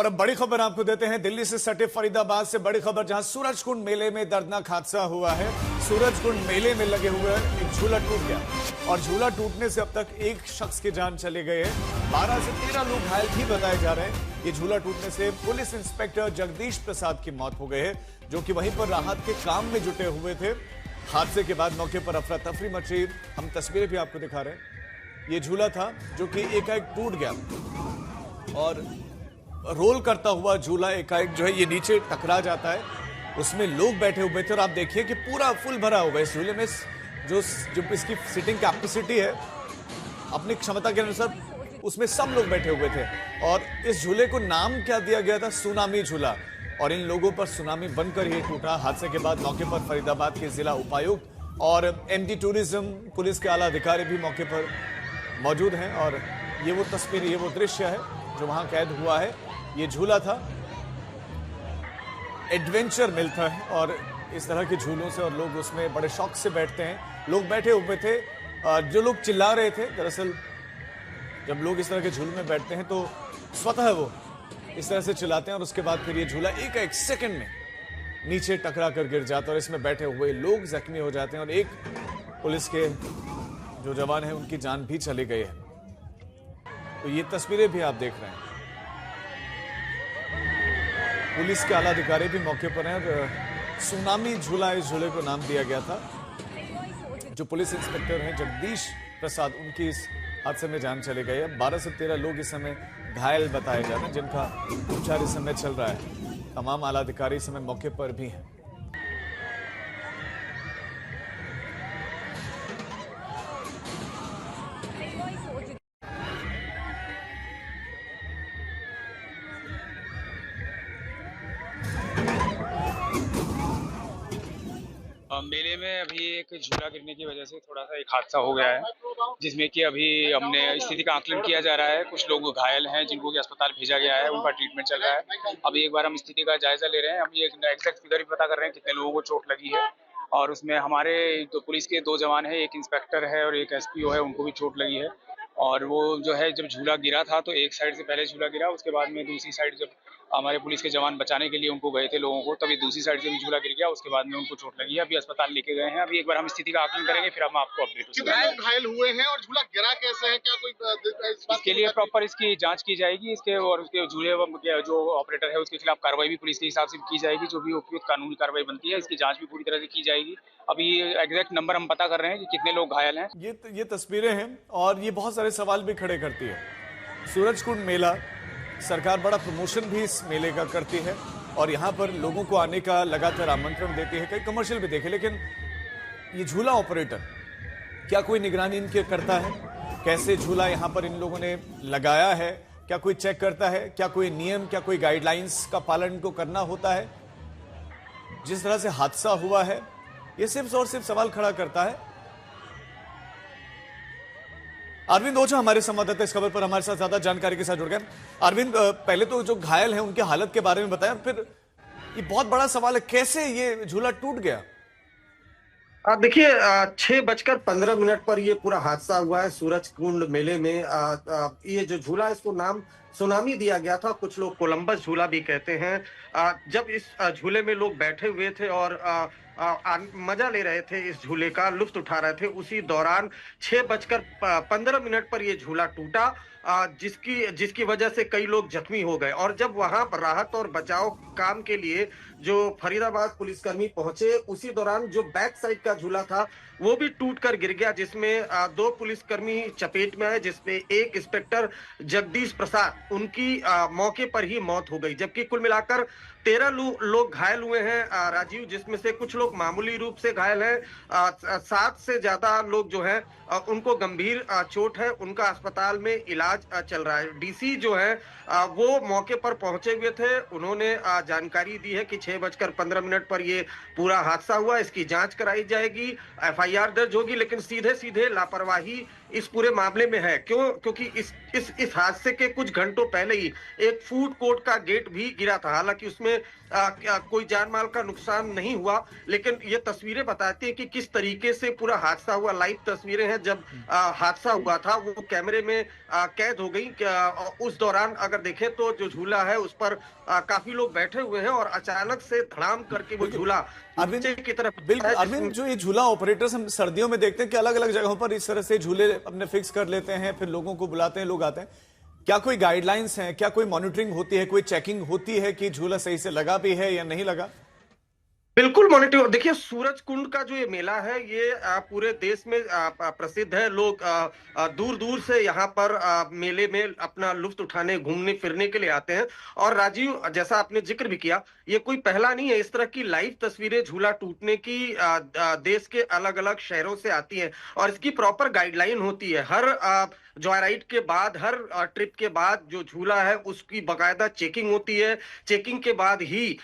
और अब बड़ी खबर आपको देते हैं दिल्ली से सटे फरीदाबाद से बड़ी खबर, जहां सूरजकुंड मेले में दर्दनाक हादसा हुआ है। सूरजकुंड मेले में लगे हुए एक झूला टूट गया और झूला टूटने से अब तक एक शख्स की जान चले गए हैं। 12 से 13 लोग घायल भी बताए जा रहे हैं। ये झूला टूटने से पुलिस इंस्पेक्टर जगदीश प्रसाद की मौत हो गई है, जो कि वहीं पर राहत के काम में जुटे हुए थे। हादसे के बाद मौके पर अफरा तफरी मची। हम तस्वीरें भी आपको दिखा रहे हैं। ये झूला था जो कि एकाएक टूट गया और रोल करता हुआ झूला एकाएक जो है ये नीचे टकरा जाता है। उसमें लोग बैठे हुए थे और आप देखिए कि पूरा फुल भरा हुआ है। इस झूले में जो इसकी सीटिंग कैपेसिटी है अपनी क्षमता के अनुसार, उसमें सब लोग बैठे हुए थे। और इस झूले को नाम क्या दिया गया था? सुनामी झूला। और इन लोगों पर सुनामी बनकर ये टूटा। हादसे के बाद मौके पर फरीदाबाद के जिला उपायुक्त और एमडी टूरिज्म पुलिस के आला अधिकारी भी मौके पर मौजूद हैं। और ये वो तस्वीर, ये वो दृश्य है जो वहां कैद हुआ है। ये झूला था, एडवेंचर मिलता है और इस तरह के झूलों से और लोग उसमें बड़े शौक से बैठते हैं। लोग बैठे हुए थे, जो लोग चिल्ला रहे थे, दरअसल जब लोग इस तरह के झूलों में बैठते हैं तो स्वतः वो इस तरह से चिल्लाते हैं और उसके बाद फिर ये झूला एक सेकंड में नीचे टकरा कर गिर जाता है और इसमें बैठे हुए लोग जख्मी हो जाते हैं और एक पुलिस के जो जवान हैं उनकी जान भी चली गई है। तो ये तस्वीरें भी आप देख रहे हैं। पुलिस के आला अधिकारी भी मौके पर हैं। सुनामी झूला इस झूले को नाम दिया गया था। जो पुलिस इंस्पेक्टर हैं जगदीश प्रसाद, उनकी इस हादसे में जान चले गई है। 12 से 13 लोग इस समय घायल बताए जा रहे हैं, जिनका उपचार इस समय चल रहा है। तमाम आला अधिकारी इस समय मौके पर भी हैं। मेले में अभी एक झूला गिरने की वजह से थोड़ा सा एक हादसा हो गया है, जिसमें कि अभी हमने स्थिति का आकलन किया जा रहा है। कुछ लोग घायल हैं जिनको कि अस्पताल भेजा गया है, उनका ट्रीटमेंट चल रहा है। अभी एक बार हम स्थिति का जायजा ले रहे हैं। हम ये एग्जैक्ट फिगर भी पता कर रहे हैं कितने लोगों को चोट लगी है। और उसमें हमारे तो पुलिस के 2 जवान हैं, एक इंस्पेक्टर है और एक एसपीओ है, उनको भी चोट लगी है। और वो जो है जब झूला गिरा था तो एक साइड से पहले झूला गिरा, उसके बाद में दूसरी साइड जब हमारे पुलिस के जवान बचाने के लिए उनको गए थे लोगों को, तभी दूसरी साइड से भी झूला गिर गया, उसके बाद में उनको चोट लगी है। अभी अस्पताल लेके गए हैं। अभी एक बार हम स्थिति का आकलन करेंगे, फिर हम आपको अपडेट कितने लोग घायल हुए हैं और झूला गिरा कैसे है? क्या कोई इसके लिए प्रॉपर इसकी जांच की जाएगी इसके, और उसके झूले जो ऑपरेटर है उसके खिलाफ कार्रवाई भी पुलिस के हिसाब से की जाएगी। जो भी उपयुक्त कानूनी कार्रवाई बनती है इसकी जांच भी पूरी तरह से की जाएगी। अभी एग्जैक्ट नंबर हम पता कर रहे हैं कि कितने लोग घायल हैं। ये तस्वीरें हैं और ये बहुत सारे सवाल भी खड़े करती है। सूरजकुंड मेला, सरकार बड़ा प्रमोशन भी इस मेले का करती है और यहाँ पर लोगों को आने का लगातार आमंत्रण देती है। कई कमर्शियल भी देखे, लेकिन ये झूला ऑपरेटर क्या कोई निगरानी इनके करता है? कैसे झूला यहाँ पर इन लोगों ने लगाया है? क्या कोई चेक करता है? क्या कोई नियम, क्या कोई गाइडलाइंस का पालन इनको करना होता है? जिस तरह से हादसा हुआ है ये सिर्फ और सिर्फ सवाल खड़ा करता है। अरविंद ओझा हमारे संवाददाता इस खबर पर हमारे साथ ज्यादा जानकारी के साथ जुड़ गए। अरविंद, पहले तो जो घायल हैं उनकी हालत के बारे में बताएं, फिर ये बहुत बड़ा सवाल है कैसे ये झूला टूट गया। देखिए, 6:15 पर ये पूरा हादसा हुआ है सूरजकुंड मेले में। ये जो झूला है इसको नाम सुनामी दिया गया था, कुछ लोग कोलंबस झूला भी कहते हैं। जब इस झूले में लोग बैठे हुए थे और मजा ले रहे थे, इस झूले का लुत्फ उठा रहे थे, उसी दौरान 6:15 पर ये झूला टूटा, जिसकी वजह से कई लोग जख्मी हो गए। और जब वहां पर राहत और बचाव काम के लिए जो फरीदाबाद पुलिसकर्मी पहुंचे, उसी दौरान जो बैक साइड का झूला था वो भी टूटकर गिर गया, जिसमें 2 पुलिसकर्मी चपेट में आए, जिसमें एक इंस्पेक्टर जगदीश प्रसाद, उनकी मौके पर ही मौत हो गई। जबकि कुल मिलाकर 13 लोग घायल हुए हैं राजीव, जिसमें से कुछ लोग मामूली रूप से घायल हैं। 7 से ज्यादा लोग जो हैं उनको गंभीर चोट है, उनका अस्पताल में इलाज चल रहा है। डीसी जो है वो मौके पर पहुंचे हुए थे, उन्होंने जानकारी दी है कि 6:15 पर ये पूरा हादसा हुआ। इसकी जांच कराई जाएगी, FIR दर्ज होगी, लेकिन सीधे लापरवाही इस पूरे मामले में है। क्योंकि इस हादसे के कुछ घंटों पहले ही एक फूड कोर्ट का गेट भी गिरा था। हालांकि उसमें कोई जान माल का नुकसान नहीं हुआ, लेकिन ये तस्वीरें बताती हैं कि किस तरीके से पूरा हादसा हुआ। लाइव तस्वीरें हैं जब हादसा हुआ था, वो कैमरे में कैद हो गई। उस दौरान अगर देखें तो जो झूला है उस पर काफी लोग बैठे हुए हैं और अचानक से धड़ाम करके वो झूला अरविंद नीचे की तरफ बिल्कुल, है, अरविंद जो ये झूला ऑपरेटर्स हम सर्दियों में देखते हैं कि अलग अलग जगहों पर इस तरह से झूले अपने फिक्स कर लेते हैं, फिर लोगों को बुलाते हैं, लोग आते हैं। क्या कोई गाइडलाइंस हैं, क्या कोई मॉनिटरिंग होती है, कोई चेकिंग होती है कि झूला सही से लगा भी है या नहीं लगा? बिल्कुल मॉनिटर। देखिए, सूरज कुंड का जो ये मेला है ये पूरे देश में प्रसिद्ध है। लोग दूर दूर से यहाँ पर मेले में अपना लुत्फ उठाने, घूमने फिरने के लिए आते हैं। और राजीव, जैसा आपने जिक्र भी किया, ये कोई पहला नहीं है। इस तरह की लाइव तस्वीरें झूला टूटने की देश के अलग अलग शहरों से आती हैं और इसकी प्रॉपर गाइडलाइन होती है। हर जॉय राइड के बाद, हर ट्रिप के बाद जो झूला है उसकी बाकायदा चेकिंग होती है। चेकिंग के बाद ही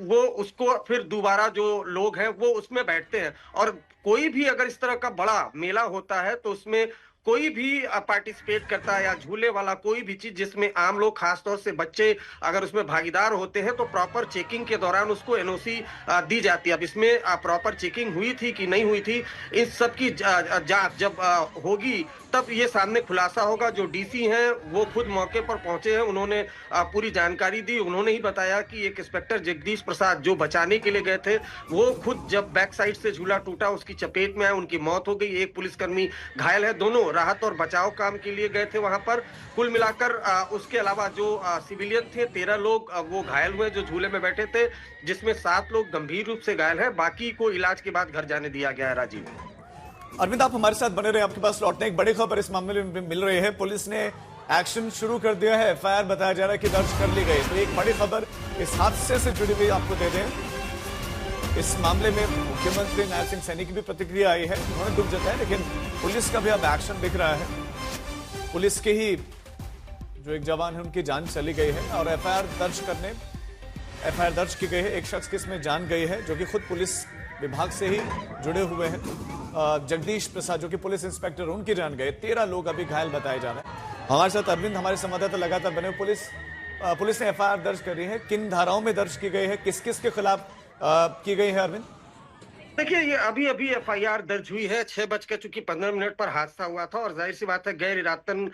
वो उसको फिर दोबारा जो लोग हैं वो उसमें बैठते हैं। और कोई भी अगर इस तरह का बड़ा मेला होता है तो उसमें कोई भी पार्टिसिपेट करता है या झूले वाला कोई भी चीज जिसमें आम लोग, खासतौर से बच्चे अगर उसमें भागीदार होते हैं तो प्रॉपर चेकिंग के दौरान उसको एनओसी दी जाती है। अब इसमें प्रॉपर चेकिंग हुई थी कि नहीं हुई थी, इस सब की जांच जब होगी तब ये सामने खुलासा होगा। जो डीसी हैं वो खुद मौके पर पहुंचे हैं, उन्होंने पूरी जानकारी दी। उन्होंने ही बताया कि एक इंस्पेक्टर जगदीश प्रसाद जो बचाने के लिए गए थे, वो खुद जब बैक साइड से झूला टूटा उसकी चपेट में आए, उनकी मौत हो गई। एक पुलिसकर्मी घायल है। दोनों राहत और बचाव काम के लिए गए थे वहां पर। कुल मिलाकर उसके अलावा जो सिविलियन थे 13 लोग वो घायल हुए जो झूले में बैठे थे, जिसमें 7 लोग गंभीर रूप से घायल है। बाकी को इलाज के बाद घर जाने दिया गया है। राजीव, अरविंद आप हमारे साथ बने रहे, आपके पास लौटने एक बड़ी खबर इस मामले में मिल रही है। पुलिस ने एक्शन शुरू कर दिया है, एफआईआर बताया जा रहा है कि दर्ज कर ली गई। तो एक बड़ी खबर इस हादसे से जुड़ी हुई आपको दे दें। इस मामले में मुख्यमंत्री नायब सिंह सैनी की भी प्रतिक्रिया आई है, उन्होंने दुख जताया, लेकिन पुलिस का भी अब एक्शन दिख रहा है। पुलिस के ही जो एक जवान है उनकी जान चली गई है और एफआईआर दर्ज की गई है। एक शख्स की इसमें जान गई है जो कि खुद पुलिस विभाग से ही जुड़े हुए हैं। जगदीश प्रसाद जो कि पुलिस इंस्पेक्टर, उनकी जान गई। 13 लोग अभी घायल बताए जा रहे हैं। हमारे साथ अरविंद, हमारे संवाददाता लगातार बने। पुलिस ने एफआईआर दर्ज करी है, किन धाराओं में दर्ज की गई है, किस किस के खिलाफ की गई है अरविंद? देखिए, ये अभी एफआईआर दर्ज हुई है। 6:15 पर हादसा हुआ था और जाहिर सी बात है गैर इरादतन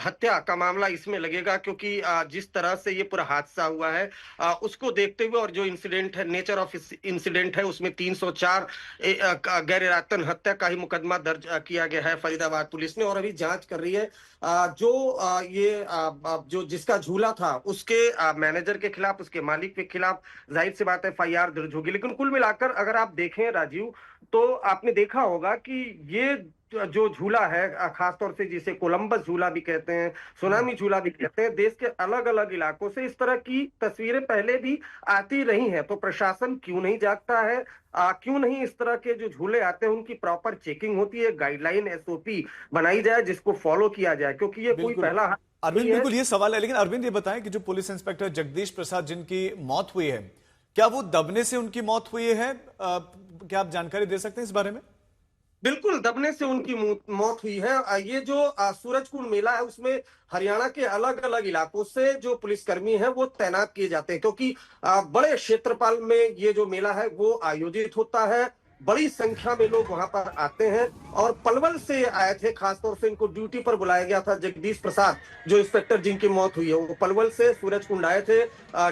हत्या का मामला इसमें लगेगा, क्योंकि जिस तरह से ये पूरा हादसा हुआ है उसको देखते हुए और जो इंसिडेंट है, नेचर ऑफ इंसिडेंट है, उसमें 304 गैर इरादतन हत्या का ही मुकदमा दर्ज किया गया है फरीदाबाद पुलिस ने। और अभी जांच कर रही है। जो जिसका झूला था उसके मैनेजर के खिलाफ, उसके मालिक के खिलाफ जाहिर सी बात है एफआईआर दर्ज होगी। लेकिन कुल मिलाकर अगर आप देखें राजीव, तो आपने देखा होगा कि ये जो झूला है, खासतौर से जिसे कोलंबस झूला भी कहते हैं, सुनामी झूला भी कहते हैं, देश के अलग अलग इलाकों से इस तरह की तस्वीरें पहले भी आती रही हैं। तो प्रशासन क्यों नहीं जागता है? क्यों नहीं इस तरह के जो झूले आते हैं उनकी प्रॉपर चेकिंग होती है, गाइडलाइन एसओपी बनाई जाए जिसको फॉलो किया जाए, क्योंकि ये कोई पहला अरविंद बिल्कुल ये सवाल है। लेकिन अरविंद ये बताएं कि जो पुलिस इंस्पेक्टर जगदीश प्रसाद जिनकी मौत हुई है, क्या वो दबने से उनकी मौत हुई है? क्या आप जानकारी दे सकते हैं इस बारे में? बिल्कुल, दबने से उनकी मौत हुई है। ये जो सूरजकुंड मेला है उसमें हरियाणा के अलग अलग इलाकों से जो पुलिसकर्मी हैं वो तैनात किए जाते हैं, क्योंकि बड़े क्षेत्रफल में ये जो मेला है वो आयोजित होता है। बड़ी संख्या में लोग वहां पर आते हैं और पलवल से आए थे। खासतौर से इनको ड्यूटी पर बुलाया गया था। जगदीश प्रसाद जो इंस्पेक्टर जिनकी मौत हुई है वो पलवल से सूरजकुंड आए थे,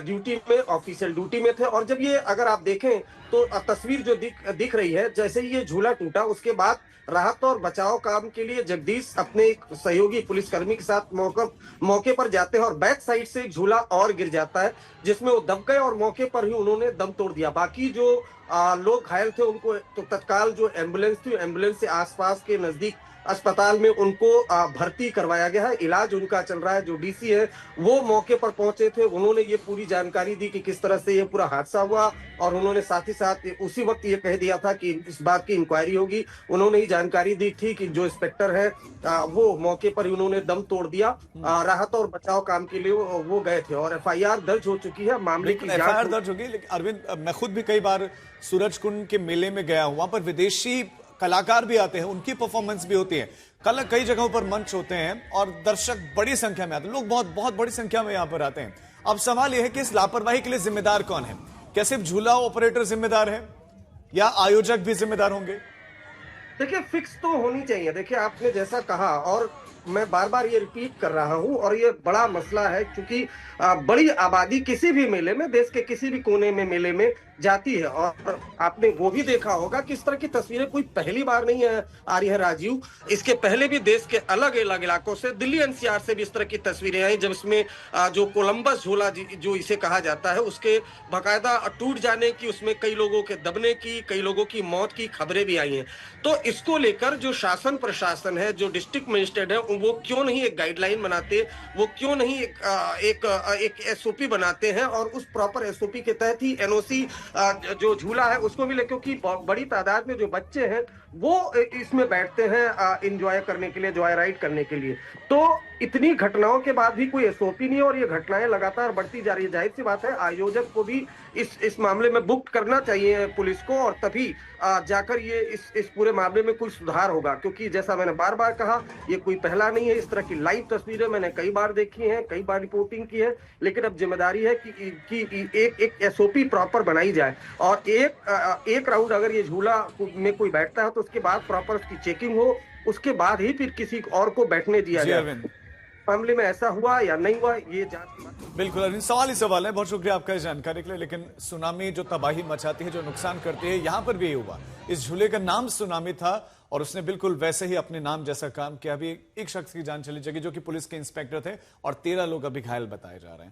ड्यूटी में, ऑफिशियल ड्यूटी में थे। और जब ये अगर आप देखें तो तस्वीर जो दिख रही है, जैसे ही ये झूला टूटा उसके बाद राहत और बचाव काम के लिए जगदीश अपने एक सहयोगी पुलिसकर्मी के साथ मौके पर जाते हैं और बैक साइड से झूला और गिर जाता है जिसमें वो दब गए और मौके पर ही उन्होंने दम तोड़ दिया। बाकी जो लोग घायल थे उनको तो तत्काल जो एम्बुलेंस थी, एम्बुलेंस से आसपास के नजदीक अस्पताल में उनको भर्ती करवाया गया है। इलाज उनका चल रहा है। जो डीसी है वो मौके पर पहुंचे थे, उन्होंने ये पूरी जानकारी दी कि किस तरह से ये पूरा हादसा हुआ और उन्होंने साथ ही साथ उसी वक्त ये कह दिया था कि इस बात की इंक्वायरी होगी। उन्होंने ही जानकारी दी थी कि जो इंस्पेक्टर है वो मौके पर ही उन्होंने दम तोड़ दिया। राहत और बचाव काम के लिए वो गए थे और एफआईआर दर्ज हो चुकी है। मामले की एफआईआर दर्ज होगी। लेकिन अरविंद, मैं खुद भी कई बार सूरजकुंड के मेले में गया हूं, वहां पर विदेशी कलाकार भी आते हैं, उनकी परफॉर्मेंस भी होती है। कल कई जगहों पर मंच होते हैं और दर्शक बड़ी संख्या में आते हैं, लोग बहुत बहुत बड़ी संख्या में यहां पर आते हैं। अब सवाल यह है कि इस लापरवाही के लिए जिम्मेदार कौन है? क्या सिर्फ झूला ऑपरेटर जिम्मेदार है या आयोजक भी जिम्मेदार होंगे? देखिए, फिक्स तो होनी चाहिए। देखिए, आपने जैसा कहा और मैं बार बार ये रिपीट कर रहा हूं, और ये बड़ा मसला है क्योंकि बड़ी आबादी किसी भी मेले में, देश के किसी भी कोने में मेले में जाती है, और आपने वो भी देखा होगा कि इस तरह की तस्वीरें कोई पहली बार नहीं आ रही है राजीव। इसके पहले भी देश के अलग अलग इलाकों से, दिल्ली एनसीआर से भी इस तरह की तस्वीरें आई, जब इसमें जो कोलंबस झूला जो इसे कहा जाता है, उसके बाकायदा टूट जाने की, उसमें कई लोगों के दबने की, कई लोगों की मौत की खबरें भी आई हैं। तो इसको लेकर जो शासन प्रशासन है, जो डिस्ट्रिक्ट मजिस्ट्रेट है, वो क्यों नहीं एक गाइडलाइन बनाते, वो क्यों नहीं एक एसओपी बनाते हैं, और उस प्रॉपर एसओपी के तहत ही एनओसी जो झूला है उसको मिले, क्योंकि बड़ी तादाद में जो बच्चे हैं वो इसमें बैठते हैं एंजॉय करने के लिए, जॉय राइड करने के लिए। तो इतनी घटनाओं के बाद भी कोई एसओपी नहीं है और ये घटनाएं लगातार बढ़ती जा रही है। जाहिर सी बात है, आयोजक को भी इस मामले में बुक करना चाहिए पुलिस को, और तभी जाकर ये इस पूरे मामले में कोई सुधार होगा। क्योंकि जैसा मैंने बार बार कहा, ये कोई पहला नहीं है। इस तरह की लाइव तस्वीरें मैंने कई बार देखी हैं, कई बार रिपोर्टिंग की है, लेकिन अब जिम्मेदारी है कि एक एसओपी प्रॉपर बनाई जाए, और एक राउंड अगर ये झूला में कोई बैठता है तो उसके बाद प्रॉपर उसकी चेकिंग हो, उसके बाद ही फिर किसी और को बैठने दिया जाए। मामले में ऐसा हुआ या नहीं हुआ, ये जांच। बिल्कुल अरविंद, सवाल ही सवाल है। बहुत शुक्रिया आपका इस जानकारी के लिए। लेकिन सुनामी जो तबाही मचाती है, जो नुकसान करती है, यहां पर भी ये हुआ। इस झूले का नाम सुनामी था और उसने बिल्कुल वैसे ही अपने नाम जैसा काम किया। अभी एक शख्स की जान चली जाएगी जो कि पुलिस के इंस्पेक्टर थे, और 13 लोग अभी घायल बताए जा रहे हैं।